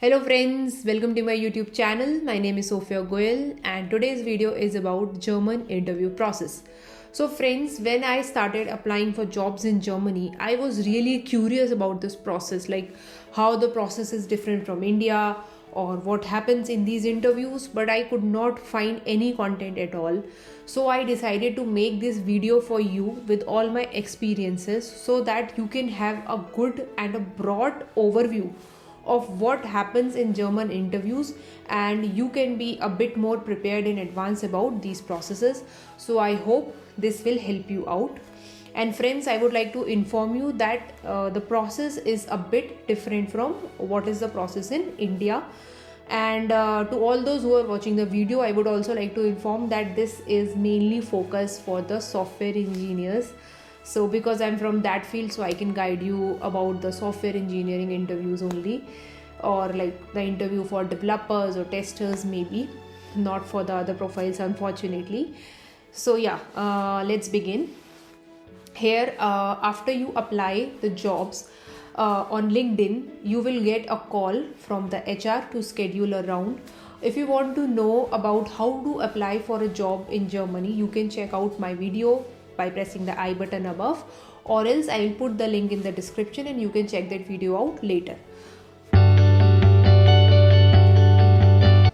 Hello friends, welcome to my YouTube channel. My name is Sofia Goyal and today's video is about German interview process. So friends, when I started applying for jobs in Germany, I was really curious about this process, like how the process is different from India or what happens in these interviews, but I could not find any content at all. So I decided to make this video for you with all my experiences so that you can have a good and a broad overview of what happens in German interviews and you can be a bit more prepared in advance about these processes. So I hope this will help you out. And friends, I would like to inform you that the process is a bit different from what is the process in India. And to all those who are watching the video, I would also like to inform that this is mainly focused for the software engineers. So because I'm from that field, so I can guide you about the software engineering interviews only, or like the interview for developers or testers maybe, not for the other profiles unfortunately. So yeah, let's begin. Here, after you apply the jobs on LinkedIn, you will get a call from the HR to schedule a round. If you want to know about how to apply for a job in Germany, you can check out my video by pressing the I button above, or else I will put the link in the description and you can check that video out later.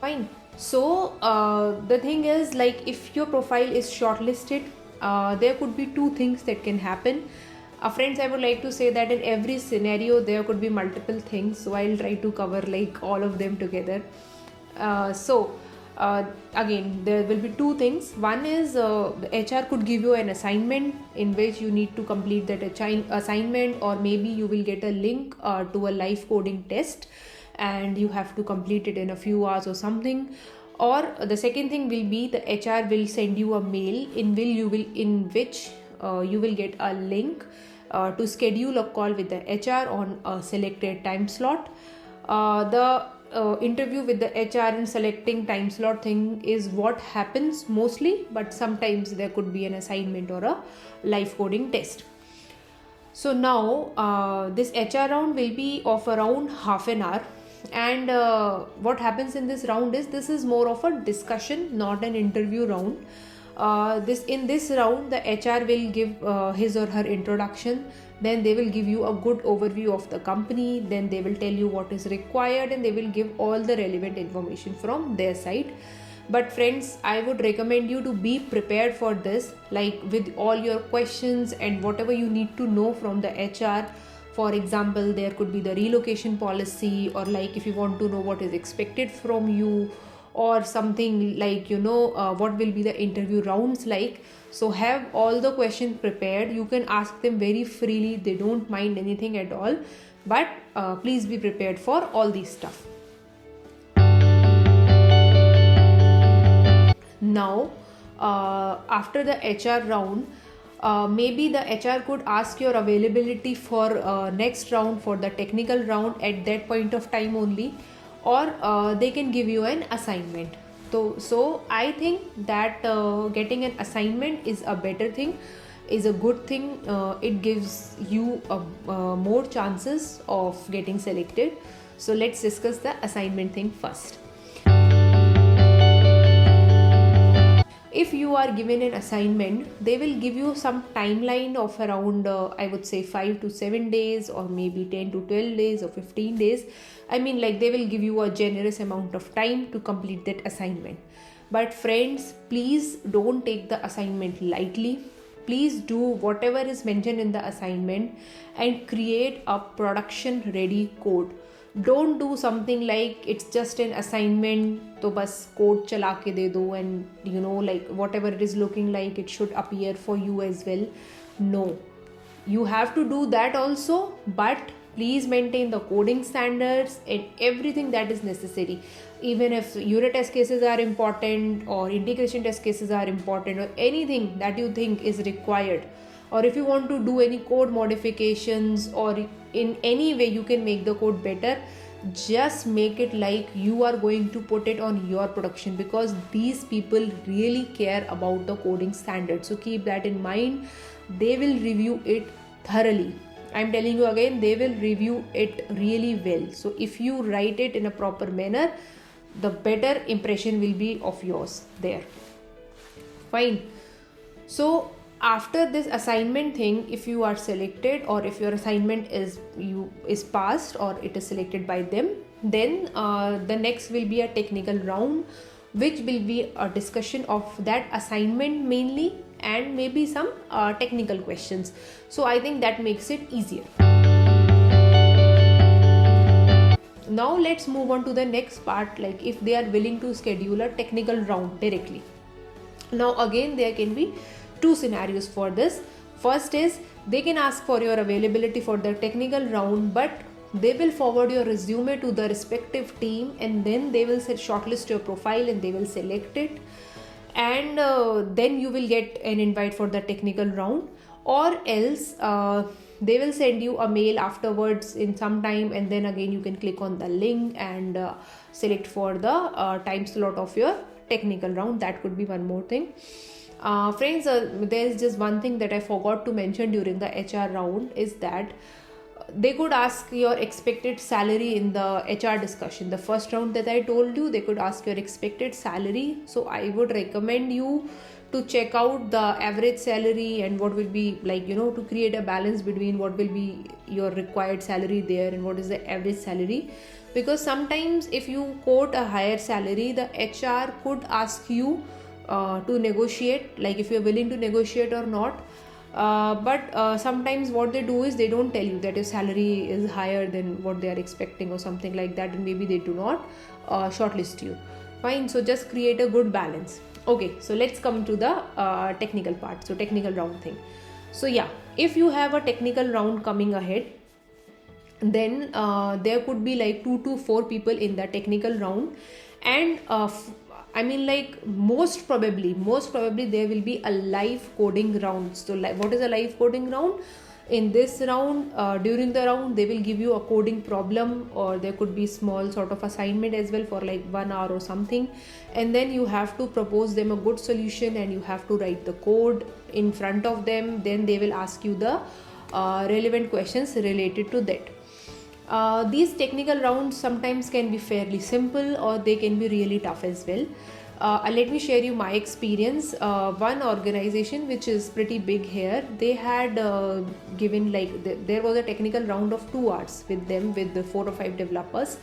Fine. So the thing is, like, if your profile is shortlisted, there could be two things that can happen. Friends, I would like to say that in every scenario there could be multiple things, so I'll try to cover like all of them together. Again, there will be two things. One is the HR could give you an assignment in which you need to complete that assignment, or maybe you will get a link to a live coding test and you have to complete it in a few hours or something. Or the second thing will be the HR will send you a mail in which you will get a link to schedule a call with the HR on a selected time slot. The interview with the HR and selecting time slot thing is what happens mostly, but sometimes there could be an assignment or a live coding test. So now this HR round will be of around half an hour, and what happens in this round is this is more of a discussion, not an interview round. In this round, the HR will give his or her introduction. Then they will give you a good overview of the company. Then they will tell you what is required and they will give all the relevant information from their side. But friends, I would recommend you to be prepared for this, like with all your questions and whatever you need to know from the HR. For example, there could be the relocation policy, or like if you want to know what is expected from you, or something like what will be the interview rounds like. So have all the questions prepared. You can ask them very freely, they don't mind anything at all, but please be prepared for all these stuff. Now after the HR round, maybe the HR could ask your availability for next round, for the technical round at that point of time only, or they can give you an assignment. So I think that getting an assignment is a better thing, is a good thing. It gives you more chances of getting selected. So let's discuss the assignment thing first. If you are given an assignment, they will give you some timeline of around I would say 5 to 7 days, or maybe 10 to 12 days or 15 days. I mean, like, they will give you a generous amount of time to complete that assignment. But friends, please don't take the assignment lightly. Please do whatever is mentioned in the assignment and create a production ready code. Don't do something like it's just an assignment, तो बस code चला के दे दो, and like whatever it is looking like, it should appear for you as well. No, you have to do that also, but please maintain the coding standards and everything that is necessary. Even if unit test cases are important, or integration test cases are important, or anything that you think is required, or if you want to do any code modifications, or in any way you can make the code better, just make it like you are going to put it on your production, because these people really care about the coding standards. So keep that in mind. They will review it thoroughly, I'm telling you again, they will review it really well. So if you write it in a proper manner, the better impression will be of yours there. Fine. So after this assignment thing, if you are selected, or if your assignment is passed, or it is selected by them, then the next will be a technical round, which will be a discussion of that assignment mainly, and maybe some technical questions. So I think that makes it easier. Now let's move on to the next part, like if they are willing to schedule a technical round directly. Now again, there can be two scenarios for this. First is, they can ask for your availability for the technical round, but they will forward your resume to the respective team, and then they will shortlist your profile and they will select it, and then you will get an invite for the technical round. Or else they will send you a mail afterwards in some time, and then again you can click on the link and select for the time slot of your technical round. That could be one more thing. Friends, there is just one thing that I forgot to mention during the HR round, is that they could ask your expected salary in the HR discussion. The first round that I told you, they could ask your expected salary. So I would recommend you to check out the average salary and what will be, like, to create a balance between what will be your required salary there and what is the average salary. Because sometimes if you quote a higher salary, the HR could ask you to negotiate, like if you're willing to negotiate or not. But sometimes what they do is, they don't tell you that your salary is higher than what they are expecting or something like that, and maybe they do not shortlist you. Fine. So just create a good balance. Okay, so let's come to the technical part. So technical round thing. So yeah, if you have a technical round coming ahead, then there could be like 2 to 4 people in the technical round, and most probably there will be a live coding round. So what is a live coding round? In this round, during the round, they will give you a coding problem, or there could be small sort of assignment as well for like 1 hour or something, and then you have to propose them a good solution, and you have to write the code in front of them. Then they will ask you the relevant questions related to that. These technical rounds sometimes can be fairly simple, or they can be really tough as well. Let me share you my experience. One organization which is pretty big here, they had given there was a technical round of 2 hours with them, with the 4 or 5 developers,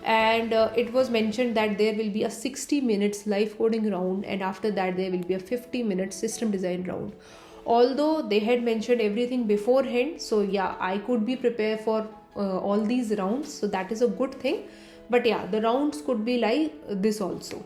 and it was mentioned that there will be a 60 minutes live coding round, and after that there will be a 50-minute system design round. Although they had mentioned everything beforehand, so yeah, I could be prepared for all these rounds, so that is a good thing. But yeah, the rounds could be like this also.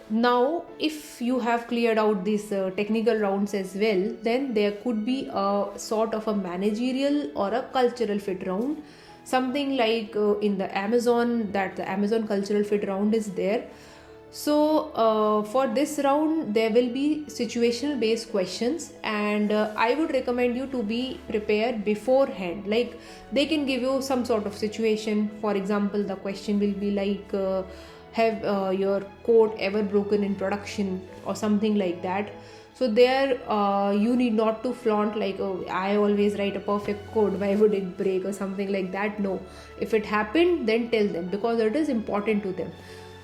Now, if you have cleared out these technical rounds as well, then there could be a sort of a managerial or a cultural fit round. Something like in the Amazon, that the Amazon cultural fit round is there. So for this round, there will be situational based questions, and I would recommend you to be prepared beforehand. Like, they can give you some sort of situation. For example, the question will be like, have your code ever broken in production, or something like that. So there you need not to flaunt like, oh, I always write a perfect code, why would it break, or something like that. No, if it happened, then tell them, because it is important to them.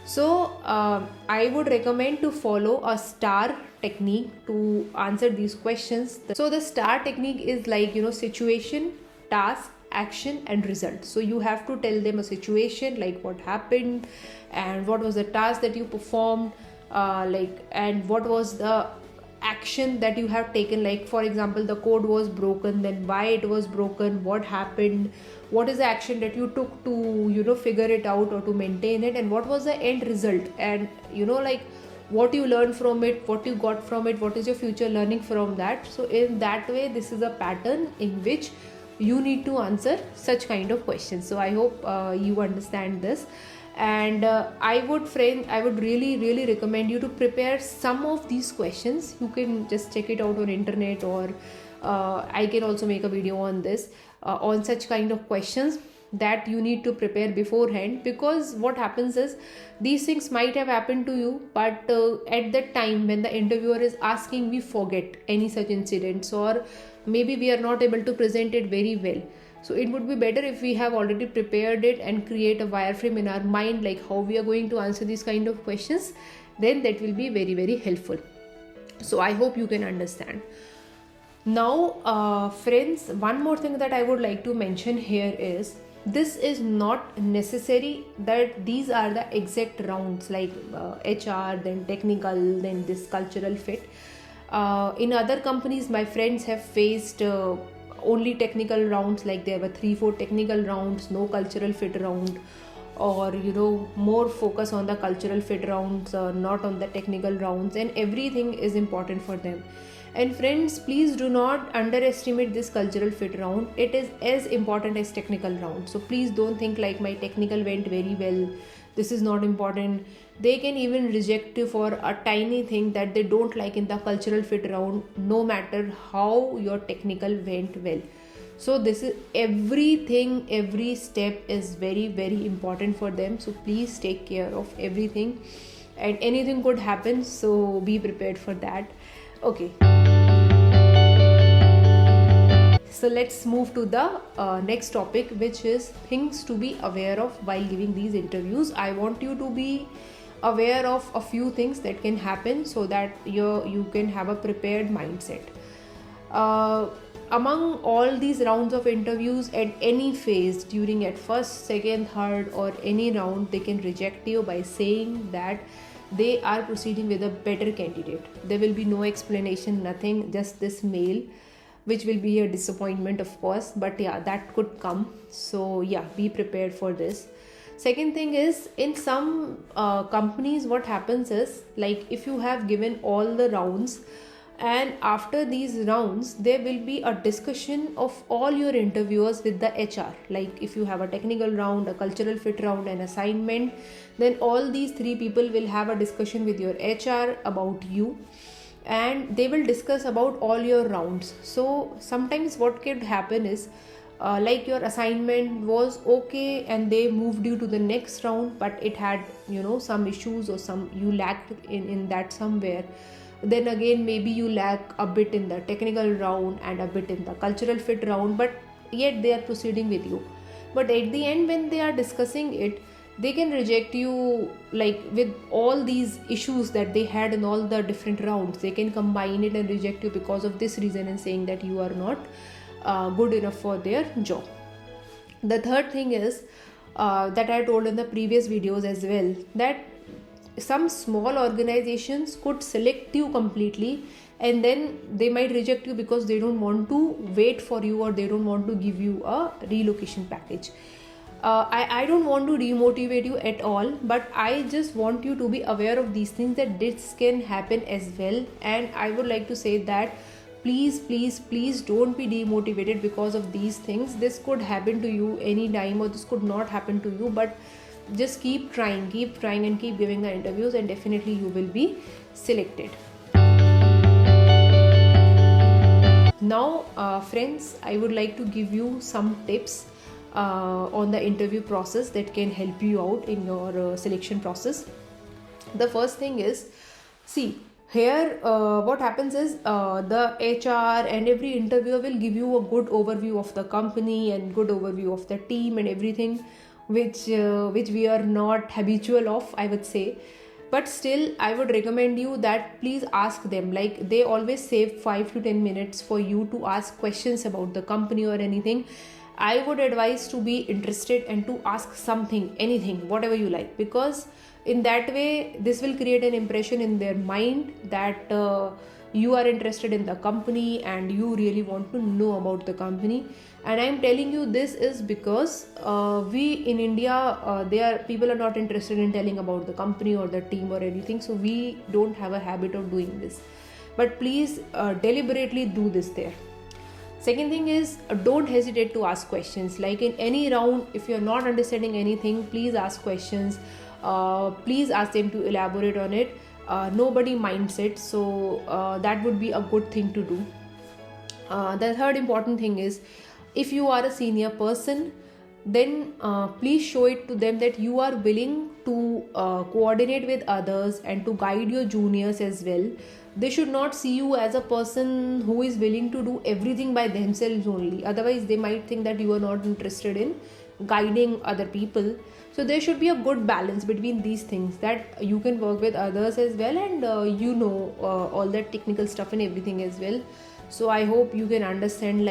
So I would recommend to follow a STAR technique to answer these questions. So the STAR technique is like, situation, task, action and result. So you have to tell them a situation, like what happened, and what was the task that you performed, and what was the action that you have taken. Like, for example, the code was broken, then why it was broken, what happened, what is the action that you took to figure it out or to maintain it, and what was the end result, and what you learned from it, what you got from it, what is your future learning from that. So in that way, this is a pattern in which you need to answer such kind of questions. So I hope you understand this. And I would really recommend you to prepare some of these questions. You can just check it out on internet, or I can also make a video on this, on such kind of questions. that you need to prepare beforehand, because what happens is these things might have happened to you, but at that time when the interviewer is asking, we forget any such incidents, or maybe we are not able to present it very well. So it would be better if we have already prepared it and create a wireframe in our mind, like how we are going to answer these kind of questions. Then that will be very, very helpful. So I hope you can understand. Now, friends, one more thing that I would like to mention here is, this is not necessary that these are the exact rounds, like HR, then technical, then this cultural fit. In other companies, my friends have faced only technical rounds, like there were 3-4 technical rounds, no cultural fit round, or more focus on the cultural fit rounds, not on the technical rounds, and everything is important for them. And friends, please do not underestimate this cultural fit round. It is as important as technical round. So please don't think like my technical went very well, this is not important. They can even reject you for a tiny thing that they don't like in the cultural fit round, no matter how your technical went well. So this is everything, every step is very, very important for them. So please take care of everything, and anything could happen, so be prepared for that. Okay, so let's move to the next topic, which is things to be aware of while giving these interviews. I want you to be aware of a few things that can happen, so that you can have a prepared mindset. Among all these rounds of interviews, at any phase, during at first, second, third, or any round, they can reject you by saying that they are proceeding with a better candidate. There will be no explanation, nothing, just this mail, which will be a disappointment, of course, but yeah, that could come. So yeah, be prepared for this. Second thing is, in some companies, what happens is, like if you have given all the rounds, and after these rounds there will be a discussion of all your interviewers with the HR. Like if you have a technical round, a cultural fit round, and assignment, then all these 3 people will have a discussion with your HR about you, and they will discuss about all your rounds. So sometimes what could happen is, like your assignment was okay and they moved you to the next round, but it had some issues, or some you lacked in that somewhere. Then again, maybe you lack a bit in the technical round and a bit in the cultural fit round, but yet they are proceeding with you. But at the end, when they are discussing it, they can reject you, like with all these issues that they had in all the different rounds. They can combine it and reject you because of this reason, and saying that you are not good enough for their job. The third thing is, that I told in the previous videos as well, that some small organizations could select you completely, and then they might reject you because they don't want to wait for you, or they don't want to give you a relocation package. I don't want to demotivate you at all, but I just want you to be aware of these things, that this can happen as well. And I would like to say that please, please, please don't be demotivated because of these things. This could happen to you anytime, or this could not happen to you, but just keep trying and keep giving the interviews, and definitely you will be selected. Now friends, I would like to give you some tips on the interview process that can help you out in your selection process. The first thing is, see here, what happens is, the HR and every interviewer will give you a good overview of the company and good overview of the team and everything, which we are not habitual of, I would say. But still, I would recommend you that please ask them. Like they always save 5 to 10 minutes for you to ask questions about the company or anything. I would advise to be interested and to ask something, anything, whatever you like, because in that way this will create an impression in their mind that you are interested in the company and you really want to know about the company. And I'm telling you this is because we in India, people are not interested in telling about the company or the team or anything, so we don't have a habit of doing this. But please deliberately do this there. Second thing is, don't hesitate to ask questions. Like in any round, if you're not understanding anything, please ask questions. Please ask them to elaborate on it. Nobody minds it, so that would be a good thing to do. The third important thing is, if you are a senior person, then please show it to them that you are willing to coordinate with others and to guide your juniors as well. They should not see you as a person who is willing to do everything by themselves only. Otherwise, they might think that you are not interested in guiding other people. So there should be a good balance between these things, that you can work with others as well, and all that technical stuff and everything as well. So I hope you can understand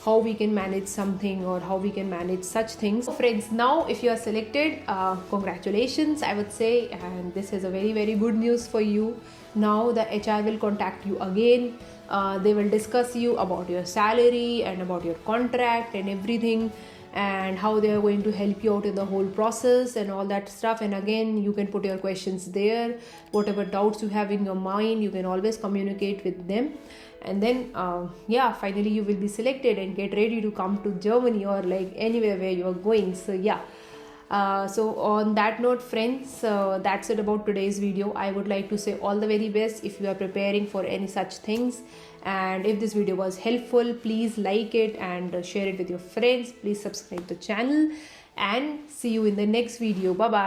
how we can manage something, or how we can manage such things. So friends, now if you are selected, congratulations I would say, and this is a very very good news for you. Now the HR will contact you again. They will discuss you about your salary and about your contract and everything, and how they are going to help you out in the whole process and all that stuff. And again, you can put your questions there. Whatever doubts you have in your mind, you can always communicate with them. And then finally you will be selected and get ready to come to Germany, or like anywhere where you are going. So so on that note friends, that's it about today's video. I would like to say all the very best if you are preparing for any such things. And if this video was helpful, please like it and share it with your friends. Please subscribe the channel, and see you in the next video. Bye bye.